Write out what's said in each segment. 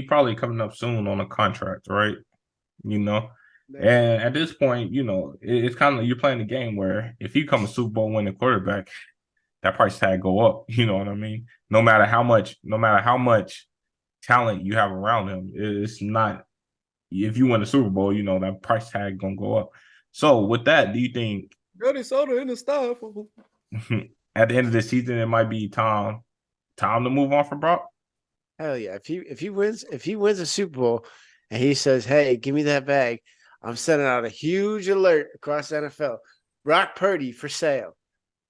He probably coming up soon on a contract, right? You know, Next year. and at this point, it's kind of you're playing a game where if you come a Super Bowl winning quarterback, that price tag go up. You know what I mean? No matter how much talent you have around him, it's not. If you win the Super Bowl, that price tag gonna go up. So with that, do you think Brody Soda in the stuff. at the end of the season it might be time to move on for Brock? Hell yeah! If he wins a Super Bowl, and he says, "Hey, give me that bag," I'm sending out a huge alert across the NFL. Brock Purdy for sale.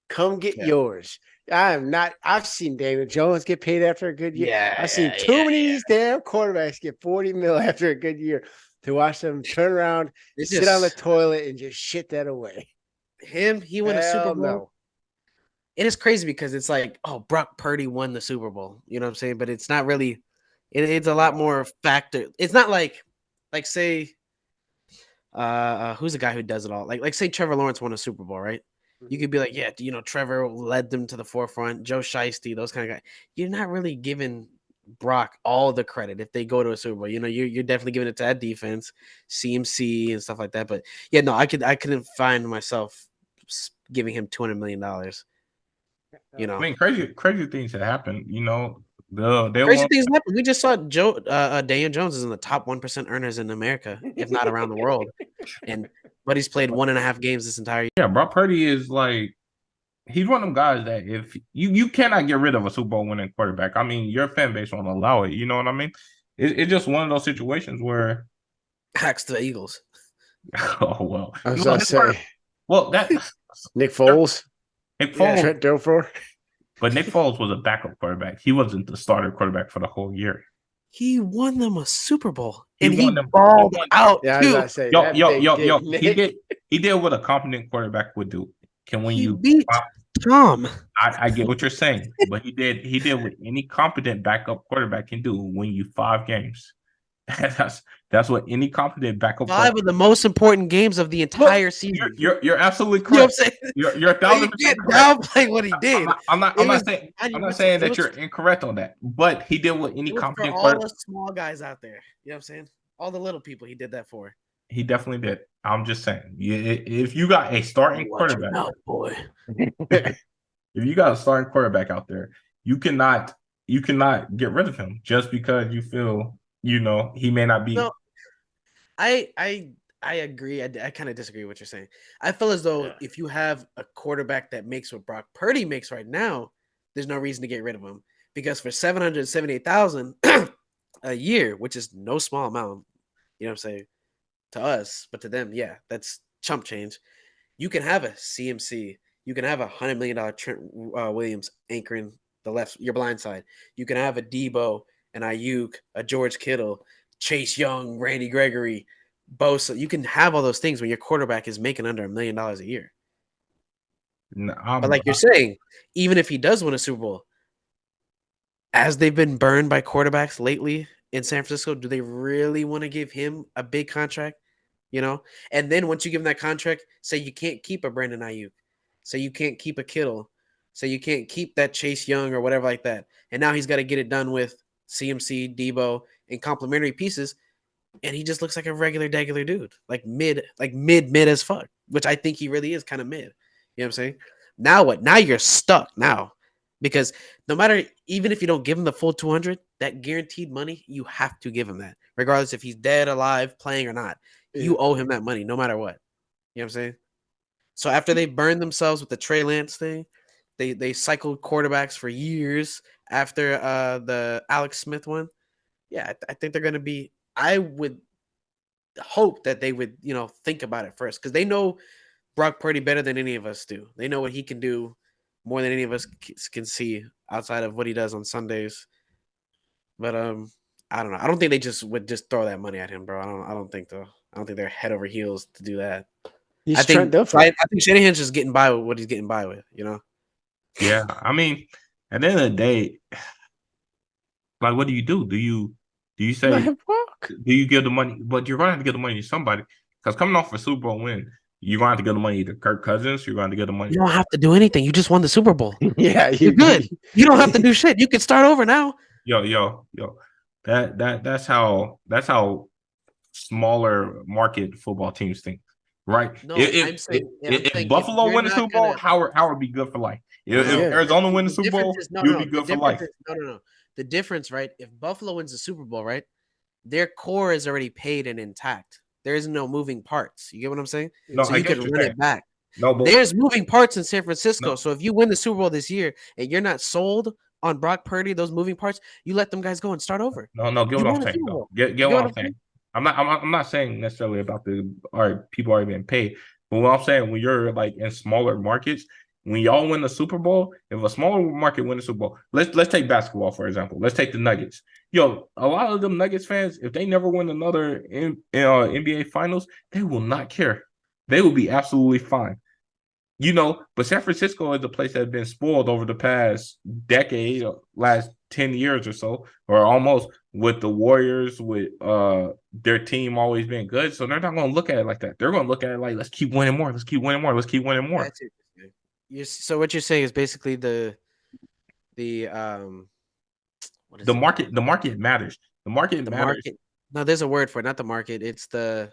Come get Yeah. yours. I am not. I've seen Daniel Jones get paid after a good year. Yeah, I've seen yeah, too many of yeah. these damn quarterbacks get 40 mil after a good year to watch them turn around, It's sit on the just toilet, and just shit that away. him. He won a Super Hell Bowl. no. It is crazy because it's like, oh, Brock Purdy won the Super Bowl. You know what I'm saying? But it's not really. It's a lot more factor. It's not like say, who's the guy who does it all? Like say Trevor Lawrence won a Super Bowl, right? You could be like, yeah, Trevor led them to the forefront. Joe Shiesty, those kind of guys. You're not really giving Brock all the credit if they go to a Super Bowl. You're definitely giving it to that defense, CMC and stuff like that. But yeah, no, I couldn't find myself giving him $200 million. I mean, crazy things have happened. They Crazy want things happen. We just saw Daniel Jones is in the top 1% earners in America, if not around the world. But he's played 1.5 games this entire year. yeah. Brock Purdy is like he's one of them guys that if you cannot get rid of a Super Bowl winning quarterback. I mean, your fan base won't allow it. You know what I mean? It's just one of those situations where Hacks to the Eagles. oh well, I was gonna say that Nick Foles, Nick Foles, Trent Dilfer. but Nick Foles was a backup quarterback. He wasn't the starter quarterback for the whole year. He won them a Super Bowl, He and he won them. balled He won. out Yeah, I was too. gonna say Yo, that yo, big yo, dick, yo. Nick. He did what a competent quarterback would do. Can win He you. beat Tom. I get what you're saying, but he did what any competent backup quarterback can do: win you 5 games. That's what any competent backup 5 of the most important games of the entire season. You're absolutely You know what correct. I'm saying? You're You 1,000% can't correct. downplay what he did. I'm not saying that you're incorrect on that, but he did what any It was for competent all quarterback. the small guys out there. You know what I'm saying? All the little people he did that for. He definitely did. I'm just saying, if you got a starting Watch your quarterback, mouth, boy. if you got a starting quarterback out there, you cannot get rid of him just because you feel he may not be. No, I agree. I kind of disagree with what you're saying. I feel as though if you have a quarterback that makes what Brock Purdy makes right now, there's no reason to get rid of him because for 778,000 a year, which is no small amount, you know what I'm saying, to us, but to them, yeah, that's chump change. You can have a CMC, you can have $100 million Trent Williams anchoring your blind side. You can have a Debo, an Ayuk, a George Kittle, Chase Young, Randy Gregory, Bosa. You can have all those things when your quarterback is making under $1 million a year. But like you're saying, even if he does win a Super Bowl, as they've been burned by quarterbacks lately in San Francisco, do they really want to give him a big contract? And then once you give him that contract, say you can't keep a Brandon Ayuk, say you can't keep a Kittle, say you can't keep that Chase Young or whatever like that, and now he's got to get it done with CMC, Debo, and complementary pieces, and he just looks like a regular dude, like mid as fuck, which I think he really is kind of mid. You know what I'm saying? Now what? Now you're stuck now. Because no matter, even if you don't give him the full 200, that guaranteed money, you have to give him that, regardless if he's dead, alive, playing or not. You owe him that money no matter what. You know what I'm saying? So after they burned themselves with the Trey Lance thing, they cycled quarterbacks for years after the Alex Smith one. Yeah, I think they're going to be. I would hope that they would, think about it first because they know Brock Purdy better than any of us do. They know what he can do more than any of us can see outside of what he does on Sundays. But I don't know. I don't think they would just throw that money at him, bro. I don't think though. I don't think they're head over heels to do that. He's Trent Dilfer. I think Shanahan's just getting by with what he's getting by with, Yeah, I mean, at the end of the day, like, what do you do? Do you say do you give the money? But you're going to have to give the money to somebody because coming off a Super Bowl win, you're going to have to give the money to Kirk Cousins. You're going to give the money. You don't have to do anything. You just won the Super Bowl. Yeah, you're good. You don't have to do shit. You can start over now. Yo. That's how smaller market football teams think, right? No, I'm If saying if Buffalo you're win the not Super Bowl, gonna Howard would be good for life. If no, Yeah. Arizona win the the Super difference Bowl, is no, he would be no. The good for difference life. is no. The difference, right? If Buffalo wins the Super Bowl, right, their core is already paid and intact. There is no moving parts. You get what I'm saying? No, So I you get could what you're run saying. it back. No, but There's moving parts in San Francisco. no, So if you win the Super Bowl this year and you're not sold on Brock Purdy, those moving parts, you let them guys go and start over. no. Get You what I'm won a saying Super though. Bowl. Get You get what what I'm I'm saying? saying. I'm not saying necessarily about the people already being paid, but what I'm saying when you're like in smaller markets, when y'all win the Super Bowl, if a smaller market win the Super Bowl, let's take basketball for example. Let's take the Nuggets. Yo, a lot of them Nuggets fans, if they never win another NBA Finals, they will not care. They will be absolutely fine. But San Francisco is a place that has been spoiled over the past decade, last 10 years or so, or almost with the Warriors, with their team always being good. So they're not going to look at it like that. They're going to look at it like, let's keep winning more. Let's keep winning more. Let's keep winning more. That's it. So what you're saying is basically the what is The it market, called? the market matters. The market The matters. market. No, there's a word for it, not the market. It's the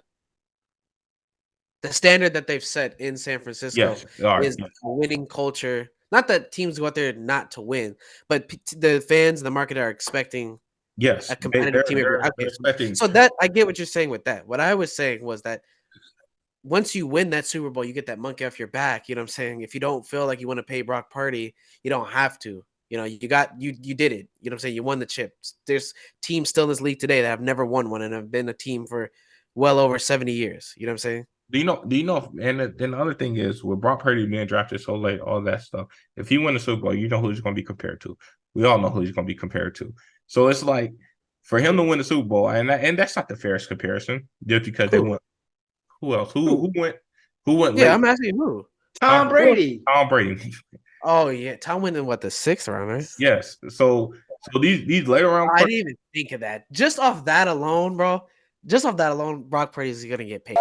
standard that they've set in San Francisco Yes. All right. is a winning culture. Not that teams go out there not to win, but the fans, the market are expecting Yes. a competitive team every. They're Okay, expecting. so that I get what you're saying with that. What I was saying was that once you win that Super Bowl, you get that monkey off your back. You know what I'm saying? If you don't feel like you want to pay Brock Purdy, you don't have to. You did it. You know what I'm saying? You won the chips. There's teams still in this league today that have never won one and have been a team for well over 70 years. You know what I'm saying? Do you know? And then the other thing is with Brock Purdy being drafted so late, all that stuff. If he win the Super Bowl, you know who he's going to be compared to. We all know who he's going to be compared to. So it's like for him to win the Super Bowl, and that's not the fairest comparison, just because they Who? went. Who else? Who? Who went? Who went Yeah, late? I'm asking who. Tom Brady. Tom Brady. Oh yeah, Tom went in what the sixth round, right? Yes. So these later round. I didn't even think of that. Just off that alone, bro. Just off that alone, Brock Purdy is gonna get paid.